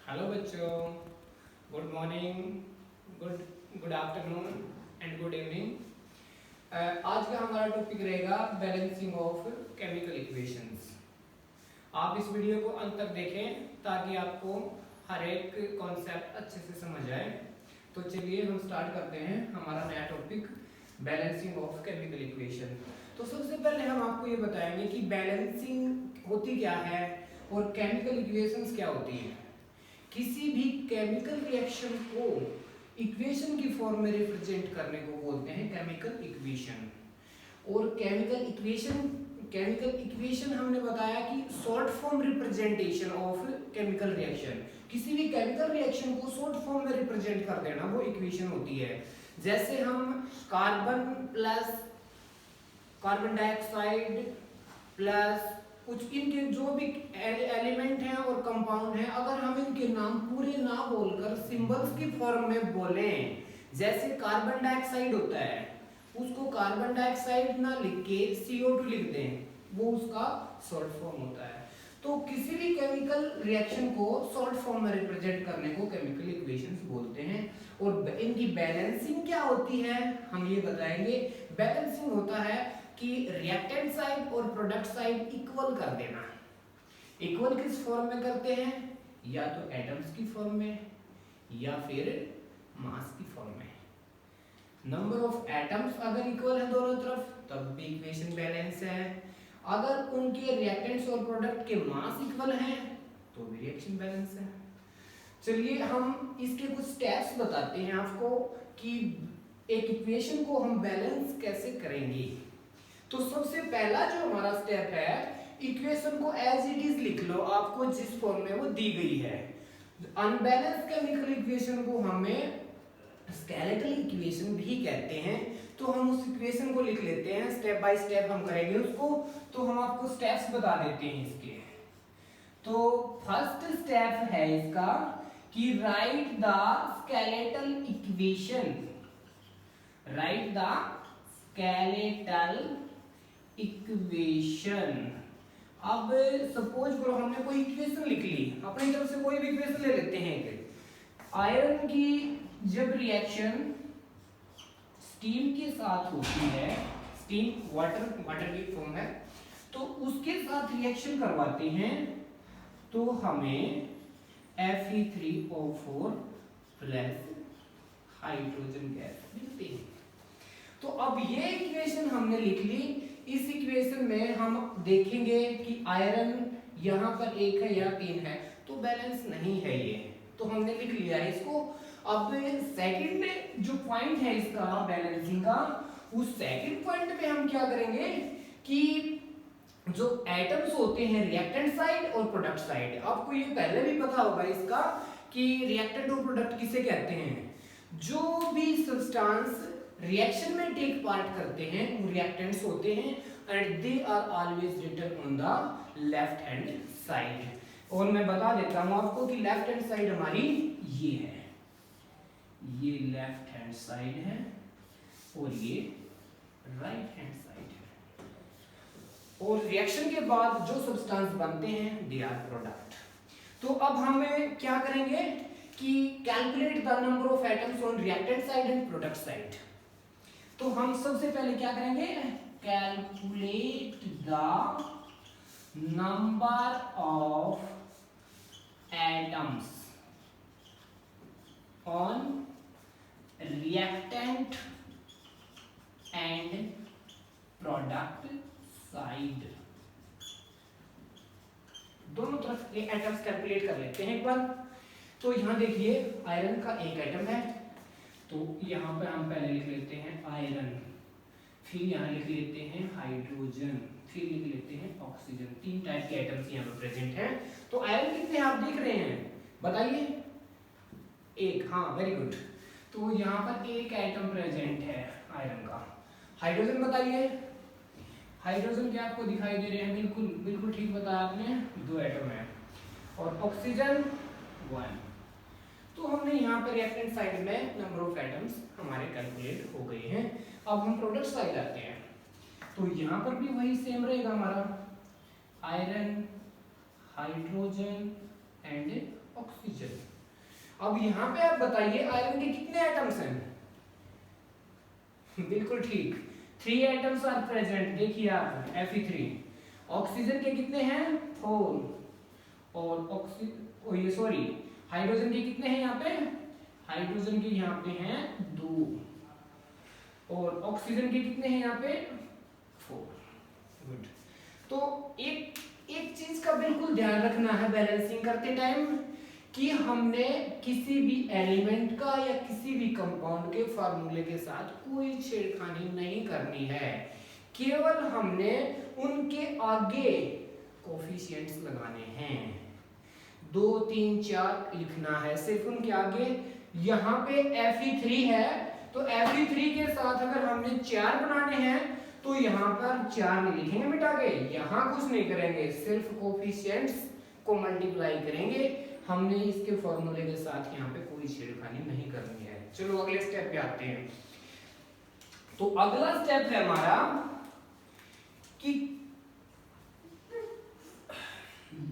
Hello बच्चों, good morning, good afternoon and good evening. आज का हमारा टॉपिक रहेगा बैलेंसिंग ऑफ केमिकल इक्वेशंस। आप इस वीडियो को अंत तक देखें ताकि आपको हर एक कॉन्सेप्ट अच्छे से समझ आए। तो चलिए हम स्टार्ट करते हैं हमारा नया topic balancing of chemical equation. तो सबसे पहले हम आपको ये बताएंगे कि बैलेंसिंग होती क्या है और केमिकल इक्वेशंस क्या होती हैं। किसी भी केमिकल रिएक्शन को इक्वेशन की फॉर्म में रिप्रेजेंट करने को बोलते हैं केमिकल इक्वेशन। और केमिकल इक्वेशन हमने बताया कि short form representation of chemical reaction. किसी भी केमिकल रिएक्शन को शॉर्ट फॉर्म में रिप्रेजेंट कर देना वो इक्वेशन होती है। जैसे हम carbon plus carbon dioxide plus कुछ इनके जो भी एलिमेंट हैं और कंपाउंड हैं, अगर हम इनके नाम पूरे ना बोलकर सिंबल्स की फॉर्म में बोलें, जैसे कार्बन डाइऑक्साइड होता है उसको कार्बन डाइऑक्साइड ना लिख के CO2 लिख दें, वो उसका शॉर्ट फॉर्म होता है। तो किसी भी केमिकल रिएक्शन को शॉर्ट फॉर्म में रिप्रेजेंट करने को केमिकल इक्वेशंस बोलते हैं। और इनकी बैलेंसिंग क्या होती है हम ये बताएंगे। बैलेंसिंग होता है कि रिएक्टेंट साइड और प्रोडक्ट साइड इक्वल कर देना। इक्वल किस फॉर्म में करते हैं, या तो एटम्स की फॉर्म में या फिर मास की फॉर्म में। नंबर ऑफ एटम्स अगर इक्वल है दोनों तरफ तब भी इक्वेशन बैलेंस है। अगर उनके रिएक्टेंट्स और प्रोडक्ट के मास इक्वल हैं तो भी रिएक्शन बैलेंस है। चलिए हम इसके कुछ स्टेप्स बताते हैं आपको कि एक इक्वेशन को हम बैलेंस कैसे करेंगे। तो सबसे पहला जो हमारा स्टेप है, इक्वेशन को एज इट इज लिख लो, आपको जिस फॉर्म में वो दी गई है। अनबैलेंस केमिकल इक्वेशन को हमें स्केलेटल इक्वेशन भी कहते हैं। तो हम उस इक्वेशन को लिख लेते हैं, स्टेप बाय स्टेप हम करेंगे उसको। तो हम आपको स्टेप्स बता देते हैं इसके। तो फर्स्ट स्टेप है इसका कि right the skeletal equation. Right the skeletal equation. अब सपोज करो हमने कोई इक्वेशन लिख ली, अपनी तरफ से कोई भी इक्वेशन ले लेते हैं। आयरन की जब रिएक्शन स्टीम के साथ होती है, स्टीम वाटर की फॉर्म है, तो उसके साथ रिएक्शन करवाते हैं तो हमें Fe3O4 प्लस हाइड्रोजन गैस मिलती है। तो अब ये इक्वेशन हमने लिख ली। इस इक्वेशन में हम देखेंगे कि आयरन यहाँ पर 1 है या 3 है, तो बैलेंस नहीं है ये, तो हमने लिख लिया है इसको। अब सेकंड जो पॉइंट है इसका बैलेंसिंग का, उस सेकंड पॉइंट पे हम क्या करेंगे कि जो एटम्स होते हैं रिएक्टेंट साइड और प्रोडक्ट साइड, आपको ये पहले भी पता होगा इसका कि रिएक्टेंट और प्रोडक्ट किसे कहते हैं। जो भी सब्सटेंस रिएक्शन में टेक पार्ट करते हैं वो रिएक्टेंट्स होते हैं and they are always written on the left hand side. और मैं बता देता हूं आपको कि लेफ्ट हैंड साइड हमारी ये है, ये लेफ्ट हैंड साइड है और ये राइट हैंड साइड है। और रिएक्शन के बाद जो सब्सटेंस बनते हैं दे आर प्रोडक्ट। तो अब हम क्या करेंगे कि calculate the number of atoms on reactant side and product side. तो हम सबसे पहले क्या करेंगे, calculate the number of atoms on reactant and product side. दोनों तरफ के एटम्स कैलकुलेट कर लेते हैं एक बार। तो यहां देखिए आयरन का एक एटम है, तो यहाँ पे हम पहले लिख लेते हैं आयरन, फिर यहाँ लिख लेते हैं हाइड्रोजन, फिर लिख लेते हैं ऑक्सीजन। 3 टाइप के एटम्स यहाँ पे प्रेजेंट हैं। तो आयरन कितने आप देख रहे हैं बताइए, 1, हाँ वेरी गुड। तो यहाँ पर एक एटम प्रेजेंट है आयरन का। हाइड्रोजन बताइए, हाइड्रोजन के आपको दिखाई दे रहे हैं, बिल्कुल बिल्कुल ठीक बताया आपने, 2 एटम है। और ऑक्सीजन 1। तो हमने यहाँ पर रिएक्टेंट साइड में नंबर ऑफ एटम्स हमारे कैलकुलेट हो गए हैं। अब हम प्रोडक्ट साइड आते हैं, तो यहाँ पर भी वही सेम रहेगा हमारा, आयरन, हाइड्रोजन एंड ऑक्सीजन। अब यहाँ पे आप बताइए आयरन के कितने एटम्स हैं? बिल्कुल ठीक, 3 एटम्स आर प्रेजेंट। देखिए आप Fe3। ऑक्सीजन के कितने हैं? 4। और ये सॉरी, हाइड्रोजन के कितने हैं यहाँ पे? हाइड्रोजन के यहाँ पे हैं 2। और ऑक्सीजन के कितने हैं यहाँ पे? 4। गुड। तो एक चीज का बिल्कुल ध्यान रखना है बैलेंसिंग करते टाइम, कि हमने किसी भी एलिमेंट का या किसी भी कंपाउंड के फार्मूले के साथ कोई छेड़खानी नहीं करनी है। केवल हमने उनके आगे कोफिशिएंट्स लगाने हैं, 2 3 4 लिखना है सिर्फ उनके आगे। यहाँ पे Fe3 है, तो Fe3 के साथ अगर हमने 4 बनाने हैं तो यहाँ पर 4 नहीं लिखेंगे मिटा के, यहाँ कुछ नहीं करेंगे, सिर्फ कोफिशिएंट्स को मल्टीप्लाई करेंगे। हमने इसके फॉर्मूले के साथ यहाँ पे कोई छेड़खानी नहीं करनी है। चलो अगले स्टेप पे आते हैं। तो अगला स्टेप है हमारा कि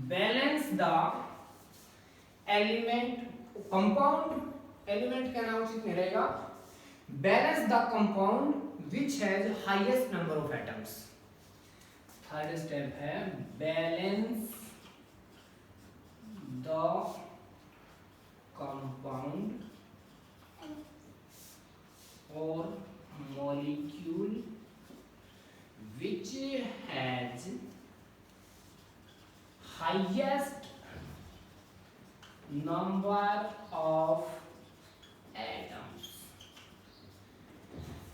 balance the element compound, element का नाम उचित नहीं रहेगा, balance the compound which has highest number of atoms। Third step है बैलेंस द कंपाउंड और molecule which has highest number of atoms।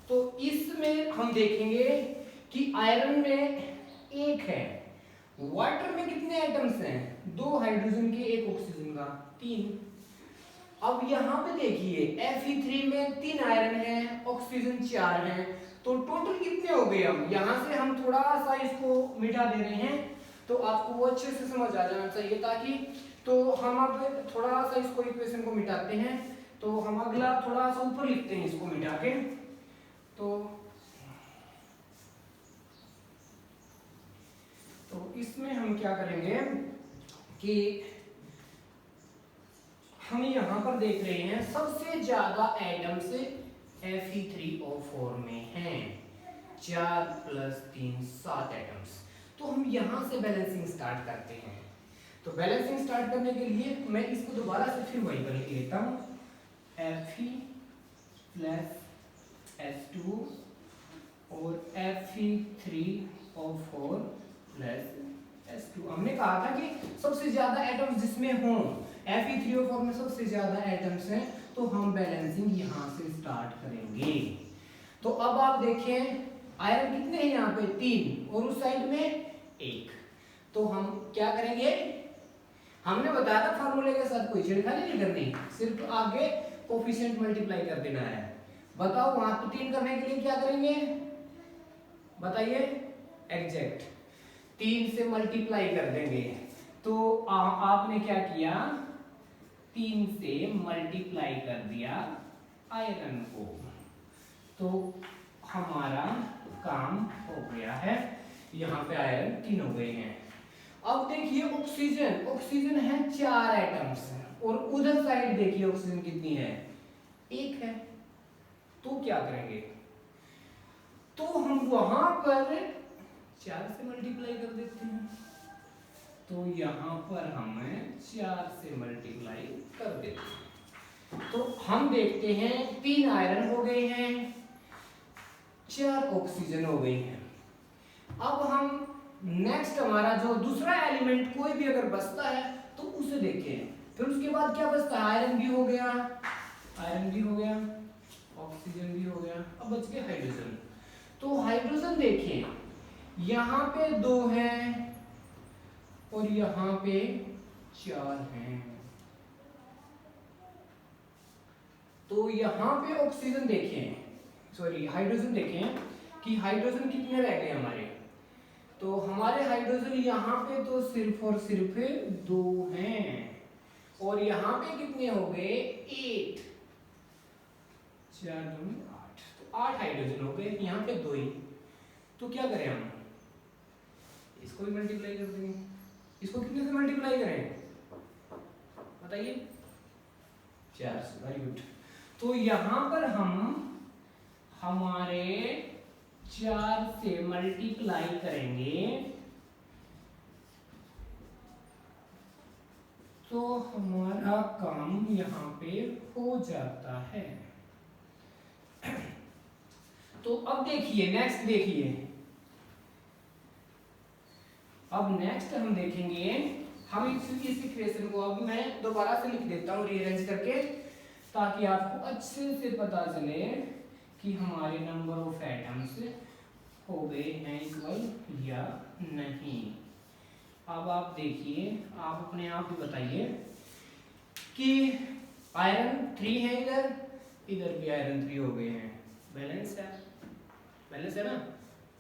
तो इसमें हम देखेंगे कि आयरन में 1 है, वाटर में कितने एटम्स हैं? 2 हाइड्रोजन के 1 ऑक्सीजन का 3। अब यहाँ पे देखिए Fe3 में 3 आयरन है, ऑक्सीजन 4 है, तो टोटल कितने हो गए? हम यहाँ से हम थोड़ा सा इसको मिटा दे रहे हैं, तो आपको वो अच्छे से समझ आ जाना चाहिए, ताकि तो हम अब थोड़ा सा इसको इक्वेशन को मिटाते हैं। तो हम अगला थोड़ा सा ऊपर लिखते हैं इसको मिटा के। तो इसमें हम क्या करेंगे कि हम यहाँ पर देख रहे हैं सबसे ज्यादा एटम्स Fe3O4 में हैं, 4 + 3 7 एटम्स। तो हम यहाँ से बैलेंसिंग स्टार्ट करते हैं। तो बैलेंसिंग स्टार्ट करने के लिए मैं इसको दोबारा से फिर वही पर लिख लेता हूँ, Fe + S2 और Fe3O4 + S2। हमने कहा था कि सबसे ज्यादा एटम्स जिसमें हों, Fe3O4 में सबसे ज्यादा एटम्स हैं, तो हम बैलेंसिंग यहाँ से स्टार्ट करेंगे। तो अब आप देखें आयरन कितने हैं यहाँ पे? 3 और उस साइड में 1। तो हम क्या करेंगे? हमने बताया था फार्मूले के साथ कोई छेड़खानी नहीं करनी, सिर्फ आगे कोफिशिएंट मल्टीप्लाई कर देना है। बताओ वहां पे 3 करने के लिए क्या करेंगे? बताइए एग्जैक्ट 3 से मल्टीप्लाई कर देंगे। तो आपने क्या किया? 3 से मल्टीप्लाई कर दिया आयरन को, तो हमारा काम हो गया है। यहाँ पे आयरन 3 हो गए हैं। अब देखिए ऑक्सीजन, ऑक्सीजन है 4 एटम्स और उधर साइड देखिए ऑक्सीजन कितनी है? 1 है। तो क्या करेंगे? तो हम वहां पर 4 से मल्टीप्लाई कर देते हैं। तो यहां पर हमें 4 से मल्टीप्लाई कर देते हैं। तो हम देखते हैं 3 आयरन हो गए हैं, 4 ऑक्सीजन हो गई हैं। अब हम नेक्स्ट हमारा जो दूसरा एलिमेंट कोई भी अगर बचता है तो उसे देखें। फिर उसके बाद क्या बचता है? आयरन भी हो गया, आयरन भी हो गया, ऑक्सीजन भी हो गया, अब बच गया हाइड्रोजन। तो हाइड्रोजन देखें, यहाँ पे 2 हैं और यहाँ पे 4 हैं। तो यहाँ पे ऑक्सीजन देखें, सॉरी हाइड्रोजन देखें कि हाइड्रोजन कितने रह गए हमारे? तो हमारे हाइड्रोजन यहाँ पे तो सिर्फ और सिर्फ 2 हैं और यहाँ पे कितने हो गए? 8, 4 2 8, तो 8 हाइड्रोजन हो गए, यहाँ पे 2 ही। तो क्या करें हम? इसको भी मल्टीप्लाई कर देंगे। इसको कितने से मल्टीप्लाई करें बताइए? 400, वेरी गुड। तो यहाँ पर हम हमारे 4 से मल्टीप्लाई करेंगे तो हमारा काम यहाँ पे हो जाता है। तो अब देखिए, नेक्स्ट देखिए, अब नेक्स्ट हम देखेंगे, हम इस इक्वेशन को अब मैं दोबारा से लिख देता हूँ रीअरेंज करके, ताकि आपको अच्छे से पता चले कि हमारे नंबर ऑफ एटम्स हो गए हैं इक्वल या नहीं। अब आप देखिए, आप अपने आप ही बताइए कि आयरन 3 है, इधर भी आयरन 3 हो गए हैं, बैलेंस है ना?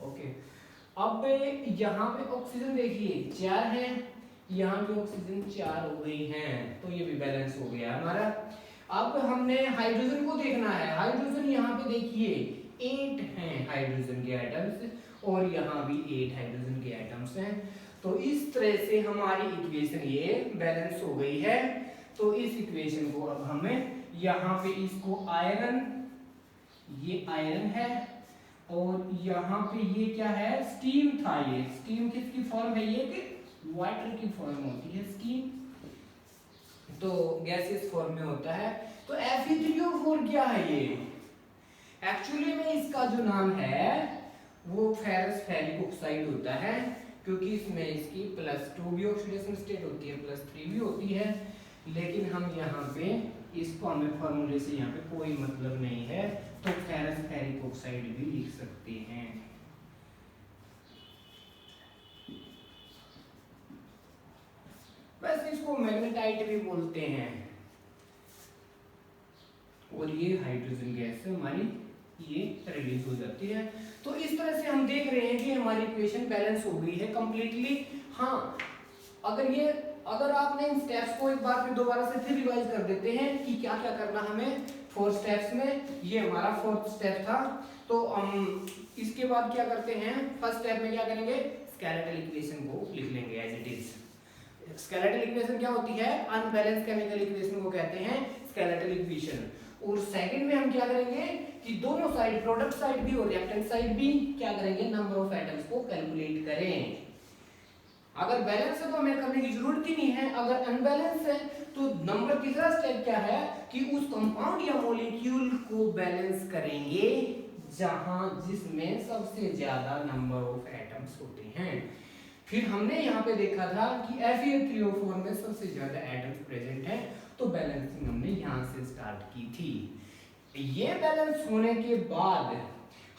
ओके। अब यहाँ पे ऑक्सीजन देखिए 4 है, यहाँ पे ऑक्सीजन 4 हो गई हैं, तो ये भी बैलेंस हो गया हमारा। अब हमने हाइड्रोजन को देखना है। हाइड्रोजन यहाँ पे देखिए 8 हैं हाइड्रोजन के एटम्स, और यहाँ भी 8 हाइड्रोजन के एटम्स हैं। तो इस तरह से हमारी इक्वेशन ये बैलेंस हो गई है। तो इस इक्वेशन को अब हमें यहाँ पे इसको आयरन, ये आयरन है, और यहाँ पे ये क्या है, स्टीम था। ये स्टीम किसकी फॉर्म है, ये कि वाटर की फॉर्म होती है स्टीम, तो गैसेस फॉर्म में होता है। तो Fe3O4 क्या है ये? एक्चुअली में इसका जो नाम है वो फेरस फेरिक ऑक्साइड होता है, क्योंकि इसमें इसकी +2 भी ऑक्सीडेशन स्टेट होती है, +3 भी होती है। लेकिन हम यहाँ पे इसको, हमें फॉर्मूले से यहाँ पे कोई मतलब नहीं है, तो फेरस फेरिक ऑक्साइड भी लिख सकते हैं। बस इसको मैग्नेटाइट भी बोलते हैं। और ये हाइड्रोजन गैस से हमारी ये रिलीज हो जाती है। तो इस तरह से हम देख रहे हैं कि हमारी इक्वेशन बैलेंस हो गई है कंप्लीटली। हाँ, अगर आपने इन स्टेप्स को एक बार फिर दोबारा से फिर रिवाइज कर देते हैं कि क्या क्या करना हमें 4 स्टेप्स में। ये हमारा 4th स्टेप था। तो हम इसके बाद क्या करते हैं, फर्स्ट स्टेप में क्या करेंगे, स्केलेटल इक्वेशन को लिख लेंगे as it is. Skeletal equation क्या होती है, अनबैलेंस केमिकल इक्वेशन को कहते हैं स्केलेटल इक्वेशन। और सेकंड में हम क्या करेंगे कि दोनों साइड, प्रोडक्ट साइड भी और रिएक्टेंट साइड भी क्या करेंगे, नंबर ऑफ एटम्स को कैलकुलेट करें। अगर बैलेंस है तो हमें करने की जरूरत ही नहीं है, अगर अनबैलेंस है तो नंबर तीसरा स्टेप क्या है कि उस कंपाउंड या मॉलिक्यूल को बैलेंस करेंगे जहां जिसमें सबसे ज्यादा नंबर ऑफ एटम्स होते हैं। फिर हमने यहाँ पे देखा था कि Fe3O4 में सबसे ज्यादा एटम्स प्रेजेंट हैं, तो बैलेंसिंग हमने यहाँ से स्टार्ट की थी। ये बैलेंस होने के बाद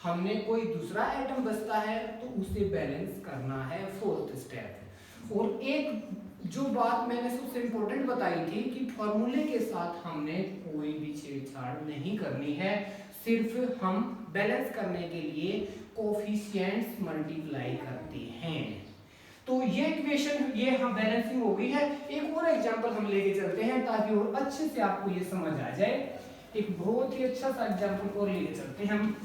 हमने कोई दूसरा एटम बचता है तो उसे बैलेंस करना है 4th स्टेप। और एक जो बात मैंने सबसे इंपॉर्टेंट बताई थी कि फॉर्मूले के साथ हमने कोई भी छेड़छाड़ नहीं करनी है, सिर्फ हम बैलेंस करने के लिए कोफिशिएंट्स मल्टीप्लाई करते हैं। तो ये इक्वेशन, ये हम बैलेंसिंग हो गई है। एक और एग्जांपल हम लेके चलते हैं ताकि और अच्छे से आपको ये समझ आ जाए। एक बहुत ही अच्छा सा एग्जांपल और लेके चलते हैं हम।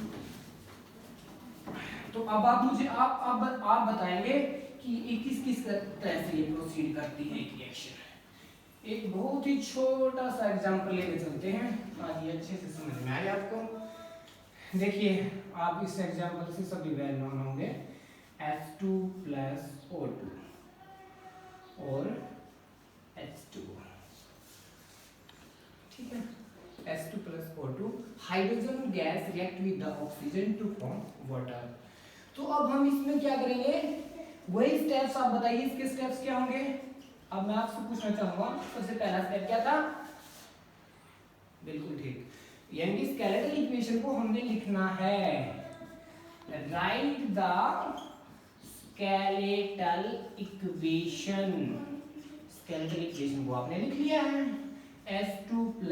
तो अब आप मुझे आप बताएंगे कि किस तरह से ये प्रोसीड करती है रिएक्शन। एक बहुत ही छोटा सा एग्जांपल लेके चलते हैं ताकि अच्छे से समझ में आए आपको। देखिए, आप इस एग्जांपल से सभी वेल नोन होंगे, H2 + O2 और H2, ठीक है। H2 + O2, hydrogen gas react with the oxygen to form water. तो अब हम इसमें क्या करेंगे, वही स्टेप्स आप बताइए, इसके स्टेप्स क्या होंगे। अब मैं आपसे पूछना चाहूंगा, सबसे पहला स्टेप क्या था, बिल्कुल ठीक, यानी स्केलेटल इक्वेशन को हमने लिखना है। Right the skeletal equation, skeletal equation को आपने लिख लिया है, H2 +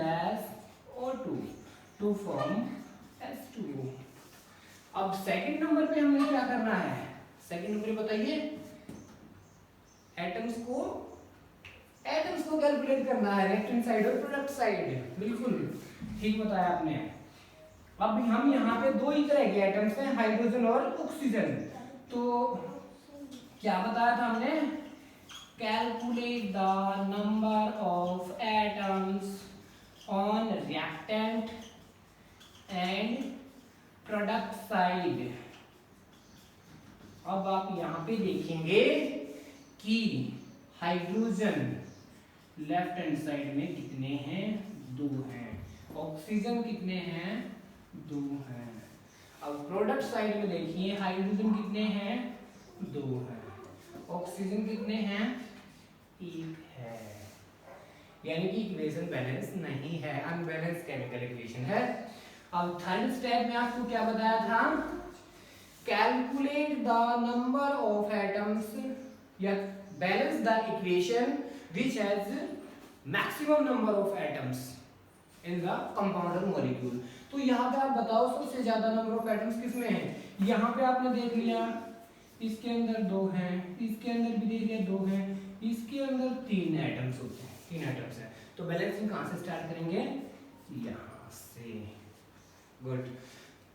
O2 to form H2O। अब सेकंड नंबर पे हमें क्या करना है, सेकंड नंबर बताइए, एटम्स को कैलकुलेट करना है, रिएक्टेंट साइड और प्रोडक्ट साइड, बिल्कुल ठीक बताया आपने। अब हम यहाँ पे दो ही तरह के एटम्स हैं, हाइड्रोजन और ऑक्सीजन। तो क्या बताया था हमने, calculate the number of atoms on reactant and product side. अब आप यहां पे देखेंगे कि हाइड्रोजन लेफ्ट हैंड साइड में कितने हैं, 2 हैं। ऑक्सीजन कितने हैं, 2 हैं। अब प्रोडक्ट साइड में देखिए हाइड्रोजन कितने हैं, 2 हैं। ऑक्सीजन कितने हैं, 1 है। यानी कि इक्वेशन बैलेंस नहीं है, अनबैलेंस केमिकल इक्वेशन है। अब थर्ड स्टेप में आपको क्या बताया था, calculate the number of atoms या balance the equation which has maximum number of atoms in the compound or molecule। तो यहाँ पे आप बताओ सबसे ज्यादा नंबर ऑफ एटम्स किसमें है। यहाँ पे आपने देख लिया इसके अंदर 2 हैं, इसके अंदर भी देख लिया 2 हैं, इसके अंदर 3 एटम्स होते हैं, 3 एटम्स हैं। तो बैलेंसिंग कहाँ से स्टार्ट करेंगे, यहाँ से। गुड।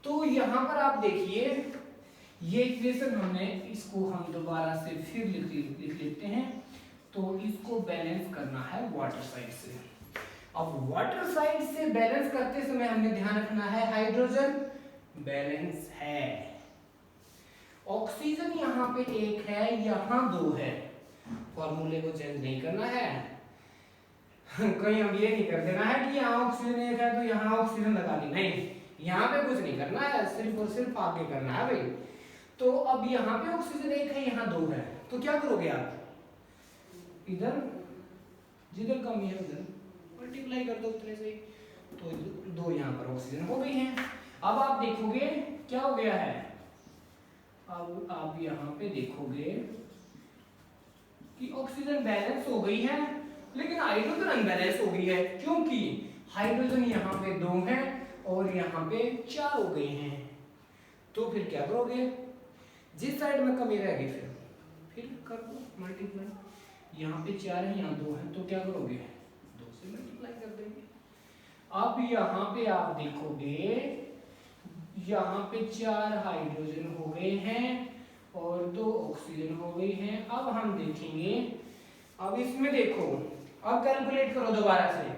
तो यहाँ पर आप देखिए ये इक्वेशन हमने, इसको हम दोबारा से फिर लिख लेते हैं। तो इसको बैलेंस करना है वाटर साइड से। अब वाटर साइड से बैलेंस करते समय हमने ध्यान रखना है हाइड्रोजन बैलेंस है, ऑक्सीजन यहाँ पे 1 है, यहाँ 2 है। फॉर्मूले को चेंज नहीं करना है कहीं हम ये नहीं कर देना है कि यहाँ ऑक्सीजन 1 है तो यहाँ ऑक्सीजन लगा दी, नहीं, यहाँ पे कुछ नहीं करना है, सिर्फ और सिर्फ आगे करना है भाई। तो अब यहाँ पे ऑक्सीजन 1 है, यहाँ 2 है, तो क्या करोगे आप, इधर जिधर कमी है उधर मल्टीप्लाई कर दो उतने से, तो 2 यहाँ पर ऑक्सीजन हो गई हैं। अब आप देखोगे क्या हो गया है, अब आप यहाँ पे देखोगे कि ऑक्सीजन बैलेंस हो गई है लेकिन हाइड्रोजन अनबैलेंस हो गई है, क्योंकि हाइड्रोजन यहाँ पे 2 हैं और यहाँ पे 4 हो गई हैं। तो फिर क्या करोगे, जिस साइड में कमी रहेगी फिर कर दो मल्टीप्लाई। यहाँ पे 4 है, यहाँ 2 है, तो क्या करोगे 2 से मल्टीप्लाई कर देंगे। अब यहाँ पे आप देखोगे यहाँ पे 4 हाइड्रोजन हो गए हैं और 2 ऑक्सीजन हो गई हैं। अब हम देखेंगे, अब इसमें देखो, अब कैलकुलेट करो दोबारा से,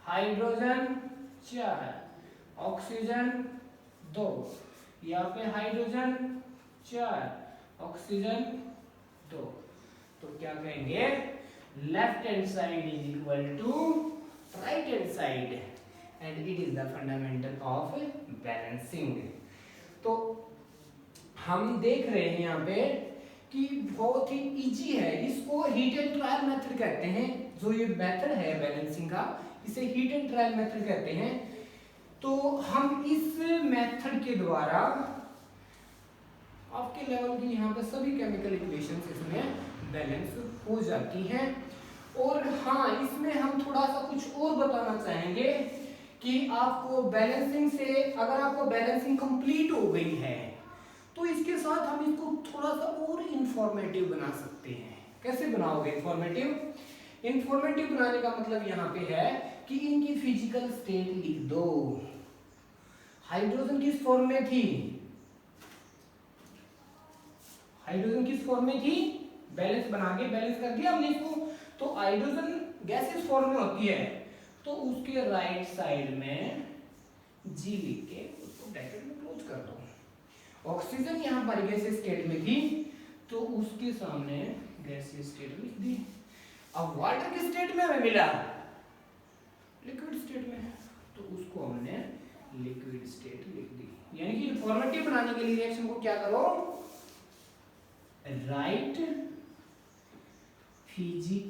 हाइड्रोजन 4, ऑक्सीजन 2, यहाँ पे हाइड्रोजन 4, ऑक्सीजन 2, तो क्या कहेंगे, left hand side is equal to right hand side and it is the fundamental of balancing. तो हम देख रहे हैं यहाँ पे कि बहुत ही इजी है, इसको हीट एंड ट्रायल मेथड कहते हैं। जो ये मेथड है बैलेंसिंग का, इसे हीट एंड ट्रायल मेथड कहते हैं। तो हम इस मेथड के द्वारा आपके लेवल की यहाँ पे सभी केमिकल इक्वेशंस इसमें बैलेंस हो जाती हैं। और हाँ, इसमें हम थोड़ा सा कुछ और बताना चाहेंगे कि आपको बैलेंसिंग से, अगर आपको बैलेंसिंग कंप्लीट हो गई है तो इसके साथ हम इसको थोड़ा सा और इंफॉर्मेटिव बना सकते हैं। कैसे बनाओगे इंफॉर्मेटिव? इंफॉर्मेटिव बनाने का मतलब यहाँ पे है कि इनकी फिजिकल स्टेट लिख दो। हाइड्रोजन किस फॉर्म में थी, हाइड्रोजन किस फॉर्म में थी, बैलेंस बना के बैलेंस कर दिया हमने इसको। तो हाइड्रोजन गैसियस फॉर्म में होती है, तो उसके राइट साइड में जी लिख के उसको ब्रैकेट में क्लोज कर दो। ऑक्सीजन यहाँ पर गैसियस स्टेट में थी तो उसके सामने गैसियस स्टेट लिख दी। अब वाटर किस स्टेट में हमें मिला, लिक्विड स्टेट में, तो उसको हमने लिक्विड स्टेट लिख दी। यानी कि इंफॉर्मेटिव बनाने के लिए रिएक्शन को क्या करो, राइट फिजिकल